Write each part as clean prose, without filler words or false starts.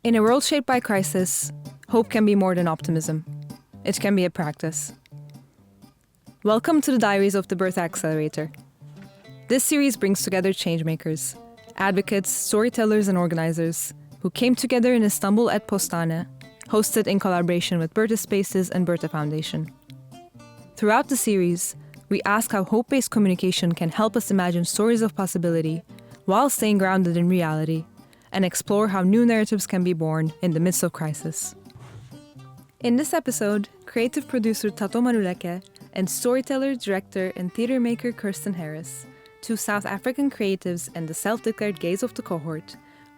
In a world shaped by crisis, hope can be more than optimism. It can be a practice. Welcome to the Diaries of the Bertha Accelerator. This series brings together changemakers, advocates, storytellers, and organizers who came together in Istanbul at Postane, hosted in collaboration with Bertha Spaces and Bertha Foundation. Throughout the series, we ask how hope-based communication can help us imagine stories of possibility while staying grounded in reality, and explore how new narratives can be born in the midst of crisis. In this episode, creative producer Thato Maluleke and storyteller, director, and theatermaker Kirsten Harris, two South African creatives and the self-declared gays of the cohort,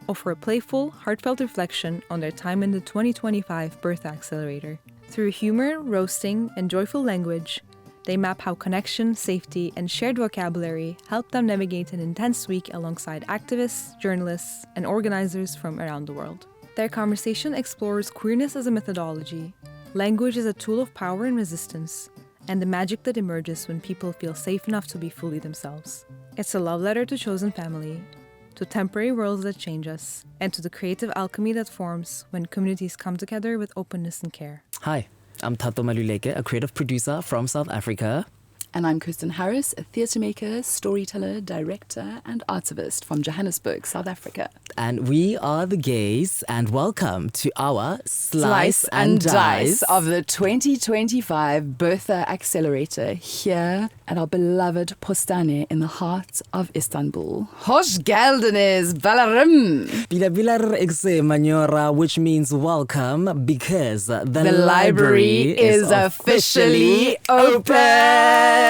offer a playful, heartfelt reflection on their time in the 2025 Bertha Accelerator. Through humor, roasting, and joyful language, they map how connection, safety, and shared vocabulary help them navigate an intense week alongside activists, journalists, and organizers from around the world. Their conversation explores queerness as a methodology, language as a tool of power and resistance, and the magic that emerges when people feel safe enough to be fully themselves. It's a love letter to chosen family, to temporary worlds that change us, and to the creative alchemy that forms when communities come together with openness and care. Hi, I'm Thato Maluleke, a creative producer from South Africa. And I'm Kirsten Harris, a theatermaker, storyteller, director, and artivist from Johannesburg, South Africa. And we are the gays, and welcome to our Slice and Dice of the 2025 Bertha Accelerator here at our beloved Postane in the heart of Istanbul. Hoş geldiniz, Balarim! Bilar ekse manyora, which means welcome because the library is officially open!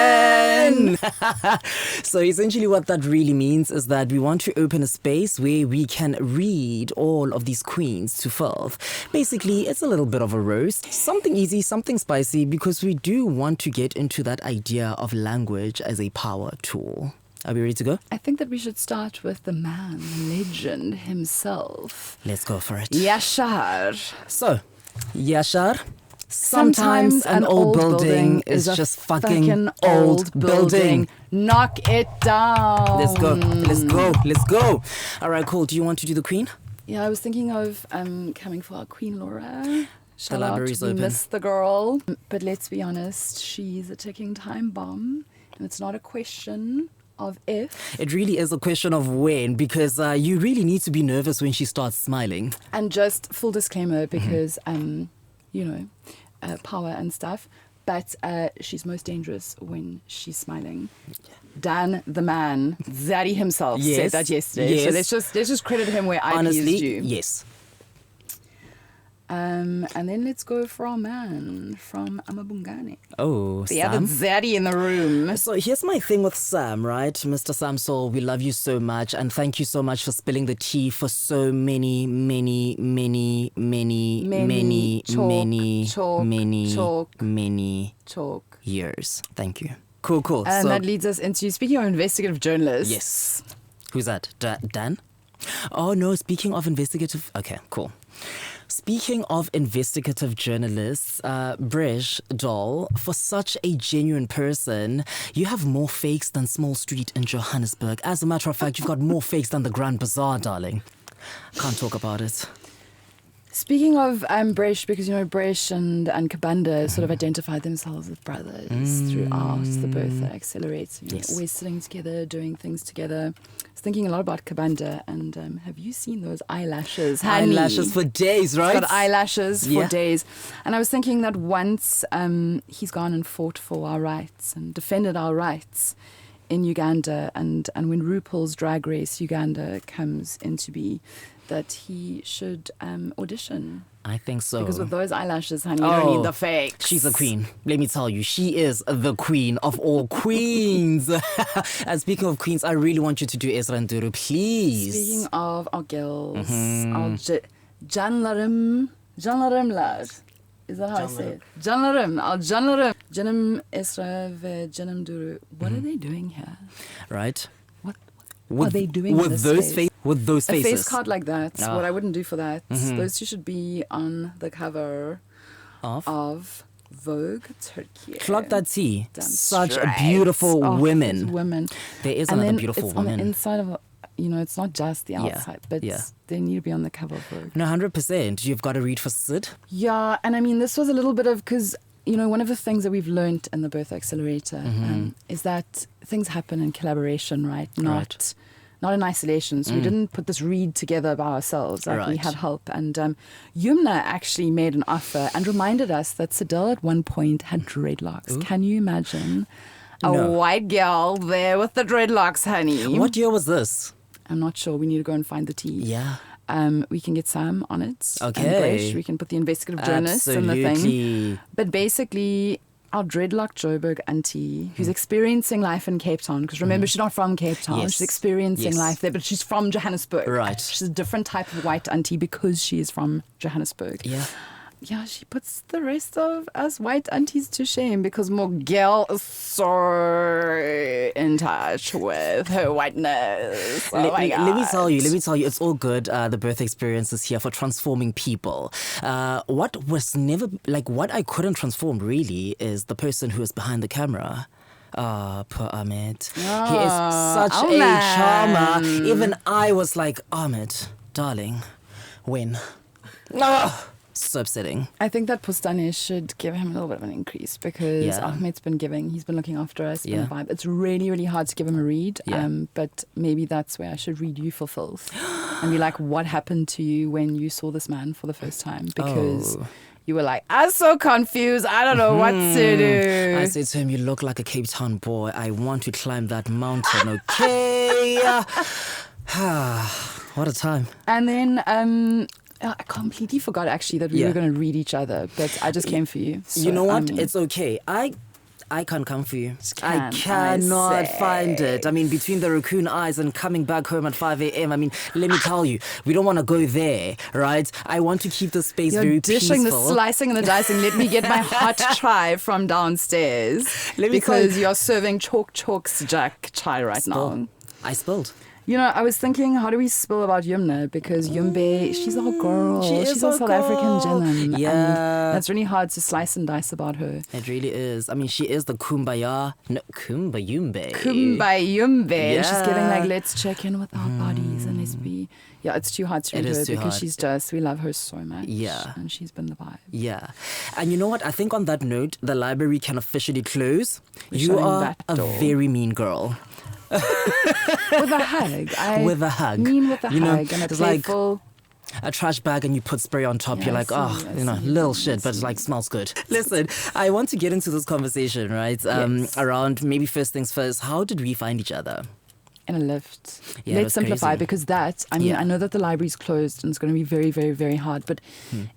So essentially what that really means is that we want to open a space where we can read all of these queens to filth. Basically, it's a little bit of a roast. Something easy, something spicy, because we do want to get into that idea of language as a power tool. Are we ready to go? I think that we should start with the man, legend himself. Let's go for it. Yashar. So, Yashar. Sometimes an old building is just fucking old building. Knock it down. Let's go. All right, cool. Do you want to do the queen? Yeah, I was thinking of coming for our Queen Laura. Shout the library's out, we open. miss the girl. But let's be honest, she's a ticking time bomb. And it's not a question of if. It really is a question of when, because you really need to be nervous when she starts smiling. And just full disclaimer, because, power and stuff. But she's most dangerous when she's smiling. Dan, the man, Zaddy himself, said that yesterday. Yes. So let's just credit him where IP Honestly, is due. yes. And then let's go for our man from Amabungane. Oh, The Sam? other Zaddy in the room. So here's my thing with Sam, right? Mr. Sam Soul, we love you so much, and thank you so much for spilling the tea for so many years. Thank you. Cool. And so, that leads us into, speaking of investigative journalists. yes. Who's that? Dan? Oh, no, speaking of investigative... Okay, cool. Speaking of investigative journalists, Bresh, doll, for such a genuine person, you have more fakes than Small Street in Johannesburg. As a matter of fact, you've got more fakes than the Grand Bazaar, darling. Can't talk about it. Speaking of Bresh, because, Bresh and Kabanda sort of identified themselves as brothers throughout the Bertha Accelerator. Yes. Always sitting together, doing things together. I was thinking a lot about Kabanda, and have you seen those eyelashes? Honey? Eyelashes for days, right? He's got eyelashes for Yeah. days. And I was thinking that once he's gone and fought for our rights and defended our rights in Uganda, and when RuPaul's Drag Race Uganda comes into be, that he should audition. I think so. Because with those eyelashes, honey, you don't need the fakes. She's a queen. Let me tell you, she is the queen of all queens. And speaking of queens, I really want you to do Ezra Nduru, please. Speaking of our girls, our Janlarim lad. Is that how I say it? Janlarim. Janam Ezra ve Janam Duru. What are they doing here? Right? What are they doing in this space? With those faces. A face card like that, Ah. what I wouldn't do for that. Those two should be on the cover of Vogue Turkey. Clock that tea. Damn Such straight. beautiful Oh, women. these women. There is And another then beautiful it's on woman. the inside of it's not just the outside, but they need to be on the cover of Vogue. No, 100%. You've got to read for Sid. Yeah, and I mean, this was a little bit of, because, one of the things that we've learned in the Bertha Accelerator is that things happen in collaboration, right? Not in isolation. So we didn't put this read together by ourselves. Like we had help. And Yumna actually made an offer and reminded us that Sidel at one point had dreadlocks. Ooh. Can you imagine a white girl there with the dreadlocks, honey? What year was this? I'm not sure. We need to go and find the tea. Yeah. We can get Sam on it. Okay. We can put the investigative journalist in the thing. But basically, our dreadlock Joburg auntie, who's experiencing life in Cape Town, because remember, she's not from Cape Town. Yes. She's experiencing life there, but she's from Johannesburg. Right. She's a different type of white auntie because she is from Johannesburg. Yeah. Yeah, she puts the rest of us white aunties to shame because Mogel is so in touch with her whiteness. Let me tell you, it's all good. The birth experience is here for transforming people. What I couldn't transform really is the person who is behind the camera. Poor Ahmed. He is such a charmer. Even I was like, Ahmed, darling, when? So upsetting. I think that Postane should give him a little bit of an increase because Ahmed's been he's been looking after us, been a vibe. It's really, really hard to give him a read, but maybe that's where I should read you for filth and be like, what happened to you when you saw this man for the first time? Because you were like, I'm so confused, I don't know what to do. I said to him, you look like a Cape Town boy. I want to climb that mountain, okay? What a time. And then I completely forgot actually that we were going to read each other, but I just came for you. So, you know what? It's okay. I can't come for you. I cannot find it. I mean, between the raccoon eyes and coming back home at 5 a.m., I mean, let me tell you, we don't want to go there, right? I want to keep the space very dishing peaceful. The slicing and the dicing. Let me get my hot chai from downstairs because you're serving chalk jack chai right now. I spilled. I was thinking, how do we spill about Yumna? Because Yumbe, she's our girl. She's a South African gentleman. Yeah. And that's really hard to slice and dice about her. It really is. I mean, she is the Kumbayumbe. Kumbayumbe. Yeah. She's giving let's check in with our bodies and let's be... Yeah, it's too hard to read her because she's we love her so much. Yeah. And she's been the vibe. Yeah. And you know what? I think on that note, the library can officially close. You are a very mean girl. With a hug. With a hug. Mean with a hug. And a playful... Like a trash bag and you put spray on top. You're like, little shit, but it smells good. Listen, I want to get into this conversation, right? Around maybe first things first. How did we find each other? In a lift. Let's simplify crazy. Because I know that the library's closed and it's going to be very, very, very hard. But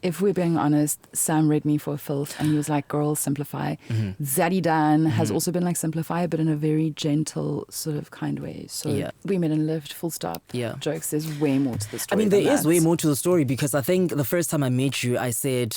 if we're being honest, Sam read me for a filth and he was like, girl, simplify. Zaddy Dan has also been like, simplify, but in a very gentle, sort of kind way. So we met in a lift, full stop. Yeah. Jokes, there's way more to the story. I mean, there is way more to the story because I think the first time I met you, I said,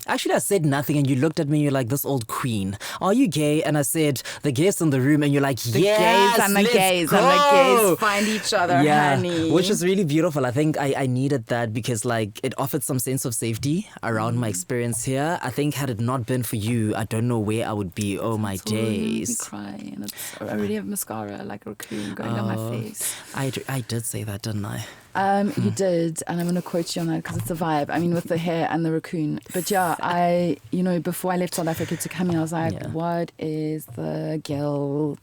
Actually, I said nothing and you looked at me and you're like, this old queen. Are you gay? And I said, the guests in the room and you're like, yes, gays and the gays and the gays find each other, honey. Which is really beautiful. I think I needed that because it offered some sense of safety around my experience here. I think had it not been for you, I don't know where I would be. Oh, my days. I cry and I already have mascara like a raccoon going down my face. I did say that, didn't I? You did, and I'm going to quote you on that because it's a vibe. I mean, with the hair and the raccoon. But yeah, before I left South Africa to come here, I was like, what is the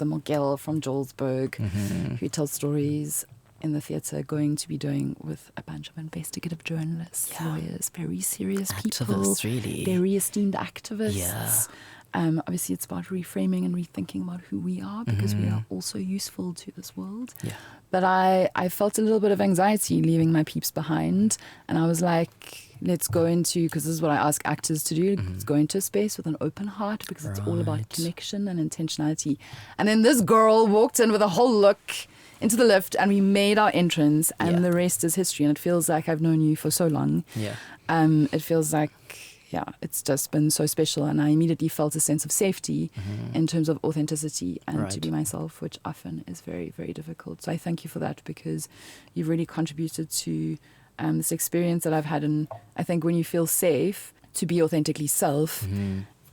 Mogel from Johannesburg who tells stories in the theatre going to be doing with a bunch of investigative journalists, lawyers, very serious people, really. very esteemed activists. Yeah. Obviously, it's about reframing and rethinking about who we are because we are also useful to this world. Yeah. But I felt a little bit of anxiety leaving my peeps behind. And I was like, let's go into, because this is what I ask actors to do, let's go into a space with an open heart because it's all about connection and intentionality. And then this girl walked in with a whole look into the lift and we made our entrance and the rest is history. And it feels like I've known you for so long. Yeah. It feels like, it's just been so special. And I immediately felt a sense of safety in terms of authenticity and to be myself, which often is very, very difficult. So I thank you for that because you've really contributed to this experience that I've had. And I think when you feel safe to be authentically self,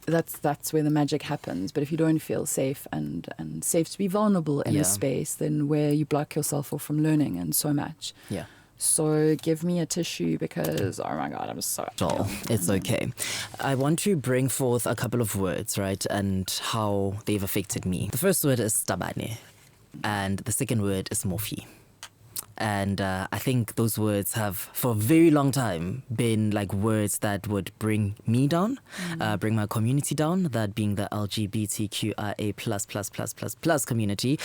that's where the magic happens. But if you don't feel safe and safe to be vulnerable in a space, then where you block yourself off from learning and so much. Yeah. So give me a tissue because, oh my God, I'm so... It's okay. I want to bring forth a couple of words, right, and how they've affected me. The first word is tabane, and the second word is morphe. And I think those words have, for a very long time, been like words that would bring me down, bring my community down, that being the LGBTQIA+++++ community,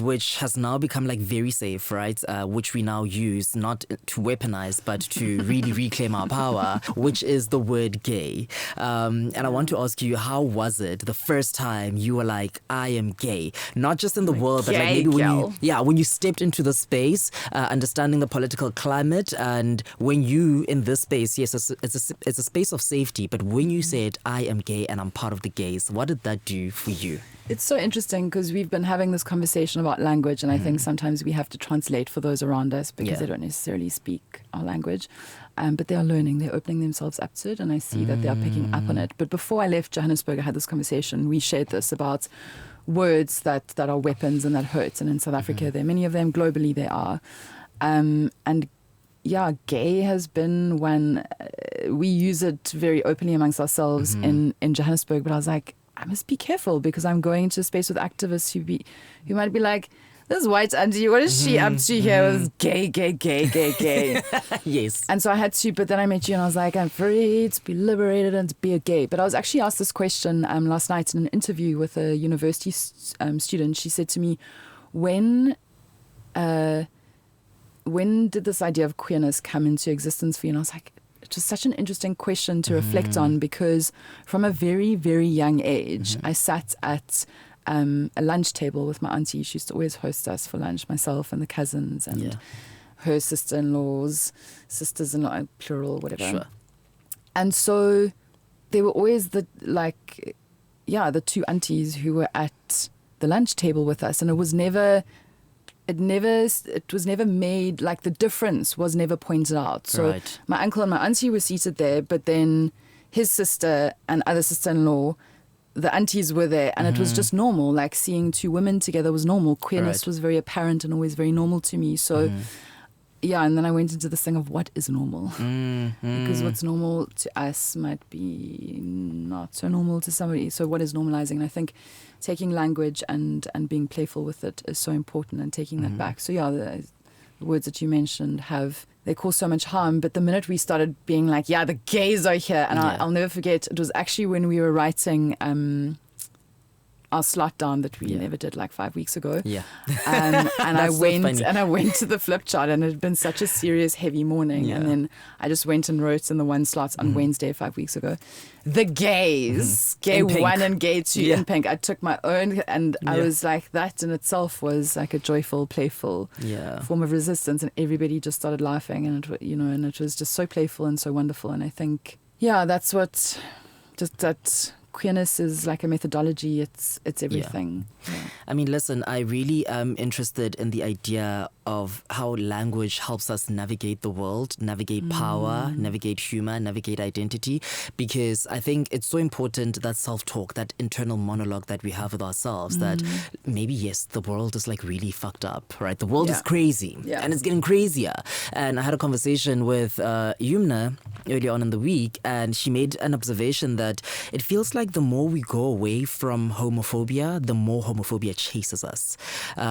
which has now become like very safe, right? Which we now use not to weaponize, but to really reclaim our power, which is the word gay. And I want to ask you, how was it the first time you were like, I am gay? Not just in the world, but like maybe when you stepped into the space, understanding the political climate, and when you in this space, yes, it's a space of safety, but when you said, I am gay and I'm part of the gays, what did that do for you? It's so interesting because we've been having this conversation about language, and I think sometimes we have to translate for those around us because they don't necessarily speak our language. But they are learning, they're opening themselves up to it, and I see that they are picking up on it. But before I left Johannesburg, I had this conversation. We shared this about words that are weapons and that hurt. And in South Africa, there are many of them. Globally, there are. And yeah, gay has been one. We use it very openly amongst ourselves in Johannesburg. But I was like, I must be careful because I'm going to a space with activists who might be like, this white auntie, what is she up to here with gay? Yes. And so I had to, but then I met you and I was like, I'm free to be liberated and to be a gay. But I was actually asked this question last night in an interview with a university student. She said to me, when did this idea of queerness come into existence for you? And I was like, it was such an interesting question to reflect on because from a very, very young age, I sat at a lunch table with my auntie. She used to always host us for lunch, myself and the cousins and her sisters-in-law, plural, whatever. Sure. And so there were always the two aunties who were at the lunch table with us, and it was never made, like the difference was never pointed out. So my uncle and my auntie were seated there, but then his sister and other sister-in-law, the aunties were there, and it was just normal. Like seeing two women together was normal. Queerness was very apparent and always very normal to me. So, and then I went into this thing of what is normal, because what's normal to us might be not so normal to somebody. So, what is normalizing? And I think taking language and being playful with it is so important, and taking that back. So, the words that you mentioned they cause so much harm. But the minute we started being like, the gays are here, and I'll never forget, it was actually when we were writing our slot down that we never did like 5 weeks ago. And I went to the flip chart, and it had been such a serious, heavy morning. And then I just went and wrote in the one slot on Wednesday 5 weeks ago, the gays, gay in pink. 1 and gay 2 in pink. I took my own, and I was like, that in itself was like a joyful, playful form of resistance, and everybody just started laughing, and it was just so playful and so wonderful. And I think, that's what, just that queerness is like a methodology. It's everything. I mean, listen, I really am interested in the idea of how language helps us navigate the world, navigate power, navigate humor, navigate identity, because I think it's so important, that self-talk, that internal monologue that we have with ourselves, that maybe, yes, the world is like really fucked up, right? The world is crazy and it's getting crazier. And I had a conversation with Yumna earlier on in the week, and she made an observation that it feels like the more we go away from homophobia, the more homophobia chases us,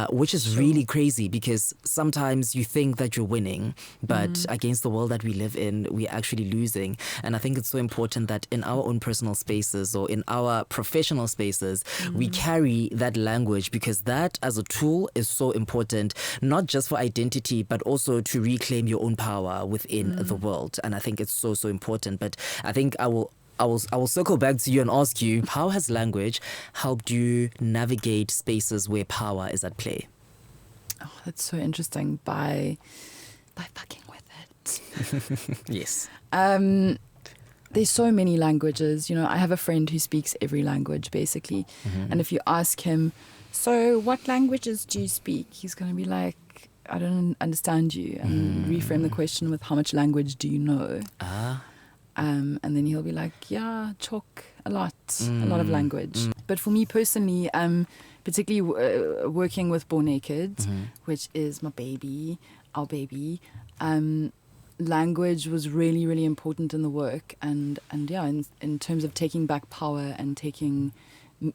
which is really crazy, because sometimes you think that you're winning, but against the world that we live in, we're actually losing. And I think it's so important that in our own personal spaces or in our professional spaces, we carry that language, because that as a tool is so important, not just for identity, but also to reclaim your own power within the world. And I think it's so, so important. But I think I will circle back to you and ask you, how has language helped you navigate spaces where power is at play? Oh, that's so interesting. By fucking with it. Yes. There's so many languages. I have a friend who speaks every language, basically. And if you ask him, so what languages do you speak? He's going to be like, I don't understand you. And reframe the question with, how much language do you know? And then he'll be like, yeah, chalk a lot of language. But for me personally, particularly working with Born Naked, which is my baby, our baby, language was really, really important in the work. And yeah, in terms of taking back power and taking,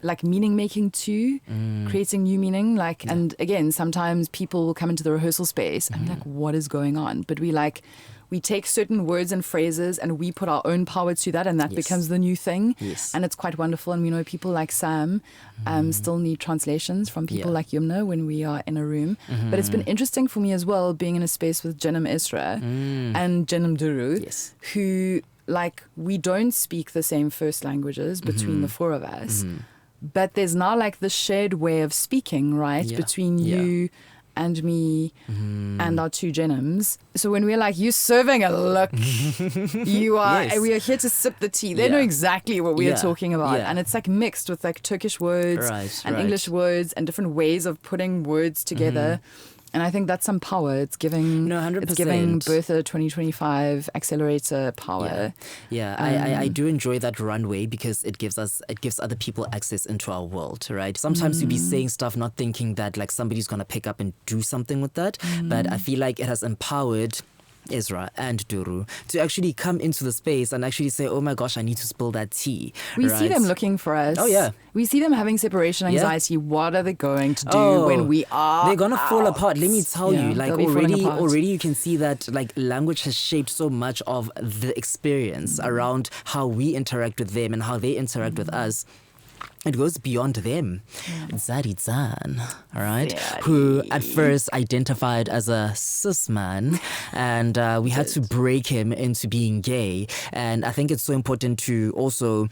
like, meaning making too, creating new meaning. Like, and again, sometimes people will come into the rehearsal space and be like, what is going on? But we take certain words and phrases and we put our own power to that, and that becomes the new thing. Yes. And it's quite wonderful. And we know people like Sam still need translations from people like Yumna when we are in a room. But it's been interesting for me as well, being in a space with Jenim Esra and Jenim Duru, who, like, we don't speak the same first languages between the four of us. But there's now like the shared way of speaking, right, between you and me and our two Jenims. So when we're like, you serving a look, you are, we are here to sip the tea. They know exactly what we are talking about. And it's like mixed with like Turkish words and English words and different ways of putting words together. And I think that's some power. It's giving, 100%. It's giving Bertha 2025 Accelerator power. I do enjoy that runway because it gives other people access into our world, right? Sometimes you be saying stuff not thinking that like somebody's gonna pick up and do something with that, but I feel like it has empowered Ezra and Duru to actually come into the space and actually say, oh my gosh, I need to spill that tea. We see them looking for us. Oh yeah. We see them having separation anxiety. What are they going to do when we are They're going to fall apart. Let me tell you, like already you can see that like language has shaped so much of the experience around how we interact with them and how they interact with us. It goes beyond them. Zari Zan, all right, who at first identified as a cis man, and we had to break him into being gay. And I think it's so important to also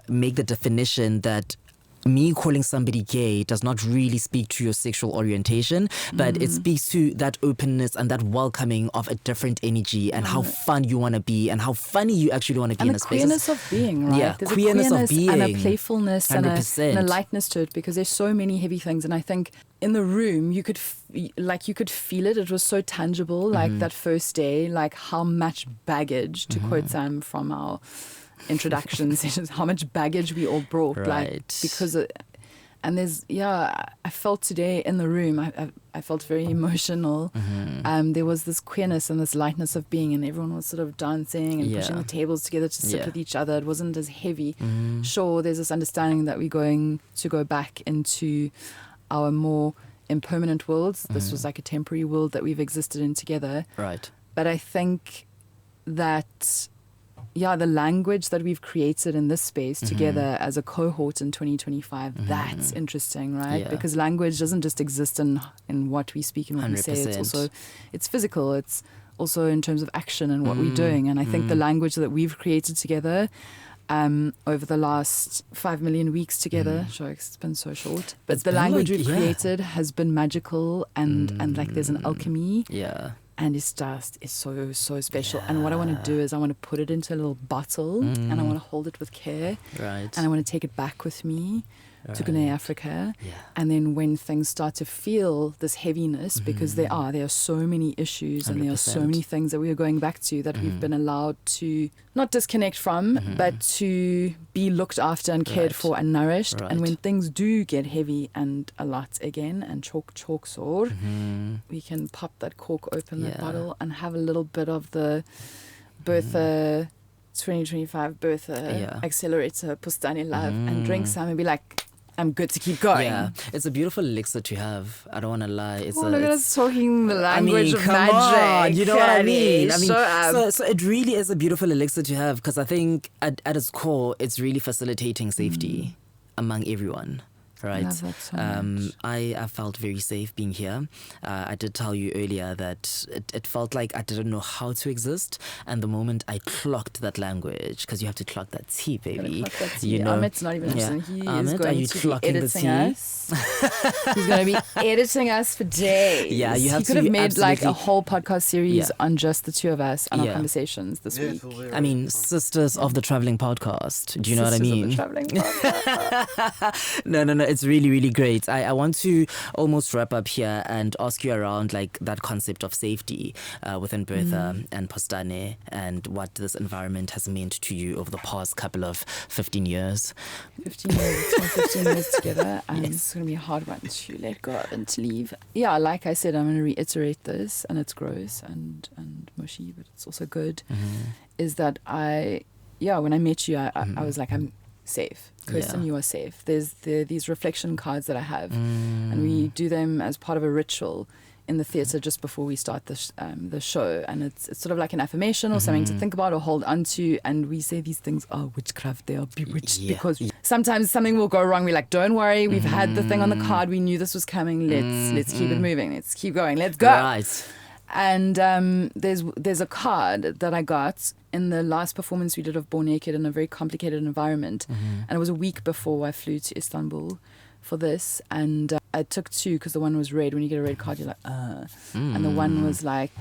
make the definition that me calling somebody gay does not really speak to your sexual orientation, but it speaks to that openness and that welcoming of a different energy and how fun you want to be and how funny you actually want to be in a space. And the queerness of being, right? Yeah, there's queerness a queerness of being. and a playfulness and a lightness to it, because there's so many heavy things. And I think in the room, you could feel it. It was so tangible, like that first day, like how much baggage, to quote Sam from our introduction sessions, how much baggage we all brought, like, because and there's I felt today in the room, I felt very emotional. There was this queerness and this lightness of being, and everyone was sort of dancing and pushing the tables together to sit with each other. It wasn't as heavy. Sure, there's this understanding that we're going to go back into our more impermanent worlds. This was like a temporary world that we've existed in together, right? But I think that the language that we've created in this space together as a cohort in 2025, that's interesting, right? Yeah. Because language doesn't just exist in what we speak and what we say. It's physical. It's also in terms of action and what we're doing. And I think the language that we've created together over the last 5 million weeks together, sure, it's been so short, but the language we've created has been magical and like there's an alchemy. Yeah. And it's so special. And what I want to do is I want to put it into a little bottle and I want to hold it with care. Right. And I want to take it back with me to Guinea, Africa. Yeah. And then when things start to feel this heaviness, because there are so many issues 100%. And there are so many things that we are going back to that we've been allowed to not disconnect from, but to be looked after and cared for and nourished. Right. And when things do get heavy and a lot again, and chalk sore, we can pop that cork open, that bottle, and have a little bit of the Bertha 2025 Bertha Accelerator Postane love and drink some and be like, I'm good to keep going. Yeah, it's a beautiful elixir to have. I don't want to lie. Look at us talking the language of come magic. On, you know what I mean? So it really is a beautiful elixir to have, because I think at its core, it's really facilitating safety among everyone. Right. I love that so much. I felt very safe being here. I did tell you earlier that it felt like I didn't know how to exist, and the moment I clocked that language, because you have to clock that T, baby. You know, Amit's not even listening. He is going to be editing us. He's going to be editing us for days. Yeah, you have he could have made like a whole podcast series on just the two of us and our conversations this week. I mean, sisters of the traveling podcast. Do you know what I mean? Sisters of the traveling podcast. No. it's really, really great. I want to almost wrap up here and ask you around like that concept of safety within Bertha and Postane, and what this environment has meant to you over the past couple of 15 years. 15 years, it's been 15 years together, and it's going to be a hard one to let go of and to leave. Yeah, like I said, I'm going to reiterate this, and it's gross and mushy, but it's also good, is that when I met you, I was like, I'm safe. Kirsten, you are safe. There's these reflection cards that I have, and we do them as part of a ritual in the theatre just before we start the show, and it's sort of like an affirmation or something to think about or hold on to, and we say these things are witchcraft, they are bewitched, because sometimes something will go wrong. We're like, don't worry, we've had the thing on the card, we knew this was coming, let's keep it moving, let's keep going, let's go. Right. And there's a card that I got in the last performance we did of Born Naked in a very complicated environment, and it was a week before I flew to Istanbul for this, and I took two because the one was red. When you get a red card, you're like, and the one was like,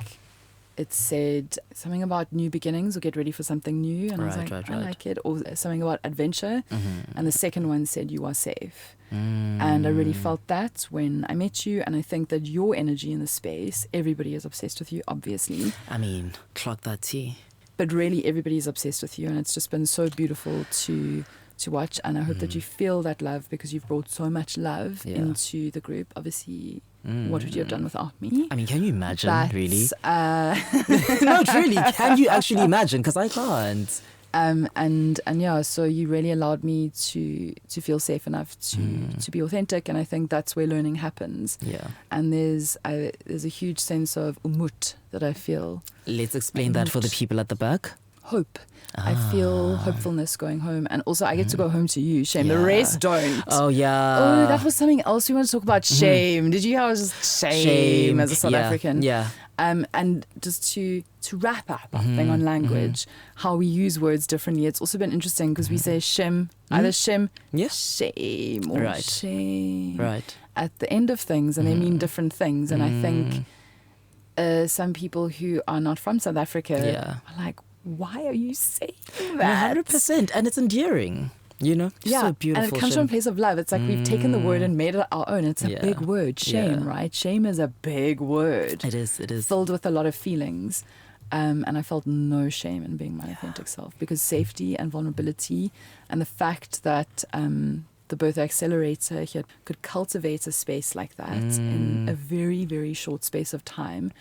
it said something about new beginnings or get ready for something new, and I was like, I like it, or something about adventure, and the second one said you are safe. And I really felt that when I met you, and I think that your energy in the space, everybody is obsessed with you, obviously. I mean, clock that tea. But really everybody is obsessed with you, and it's just been so beautiful to watch, and I hope that you feel that love, because you've brought so much love into the group. Obviously, what would you have done without me? I mean, can you imagine, But, really? No, truly, can you actually imagine? Because I can't. And yeah, so you really allowed me to feel safe enough to be authentic, and I think that's where learning happens. Yeah. And there's a huge sense of umut that I feel. Let's explain that for the people at the back. Hope. I feel hopefulness going home, and also I get to go home to you, Shame. The rest don't. Oh yeah. Oh, that was something else we want to talk about. Shame. Did you hear? I was just shame as a South African. Yeah. And just to wrap up our thing on language, how we use words differently. It's also been interesting because we say shim, either shim, shame, or shame at the end of things, and they mean different things. And I think some people who are not from South Africa are like, why are you saying that? 100%, and it's endearing. You know, so beautiful. And it comes from a place of love. It's like we've taken the word and made it our own. It's a big word, shame, right? Shame is a big word. It is. Filled with a lot of feelings. And I felt no shame in being my authentic self, because safety and vulnerability, and the fact that the Bertha Accelerator here could cultivate a space like that in a very, very short space of time,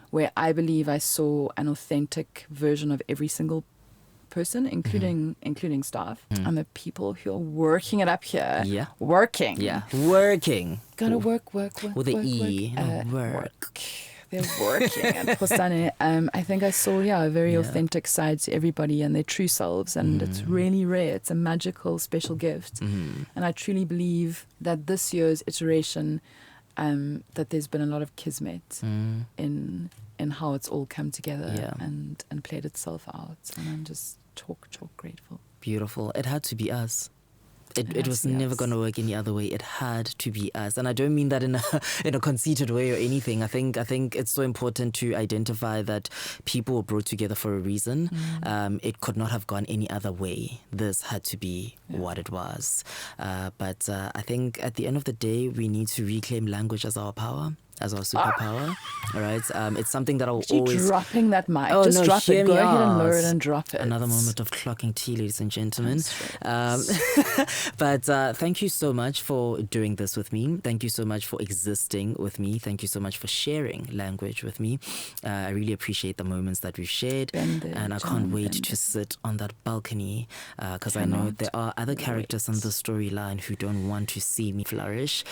where I believe I saw an authentic version of every single person, including staff, and the people who are working it up here. Working. Gotta work with an E. Work. They're working at Postane. I think I saw a very authentic side to everybody and their true selves, and it's really rare. It's a magical, special gift, and I truly believe that this year's iteration, that there's been a lot of kismet in how it's all come together and played itself out, and I'm just chalk grateful. Beautiful. It had to be us. It was never going to work any other way. It had to be us, and I don't mean that in a conceited way or anything. I think it's so important to identify that people were brought together for a reason. It could not have gone any other way. This had to be what it was. But I think at the end of the day, we need to reclaim language as our power, as our superpower. All right. It's something that I'll always dropping that mic. Oh, just no, drop it. Go ahead and lower it out. and drop it. Another moment of clocking tea, ladies and gentlemen. But thank you so much for doing this with me. Thank you so much for existing with me. Thank you so much for sharing language with me. I really appreciate the moments that we've shared, and I can't wait to sit on that balcony, because I know there are other characters in the storyline who don't want to see me flourish.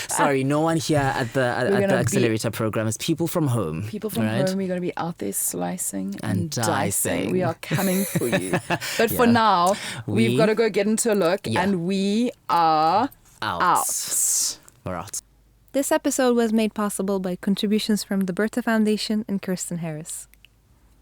Sorry, no one here at the Accelerator program. It's people from home. People from home. We're going to be out there slicing and dicing. We are coming for you. But for now, we've got to go get into a look, and we are out. We're out. This episode was made possible by contributions from the Bertha Foundation and Kirsten Harris.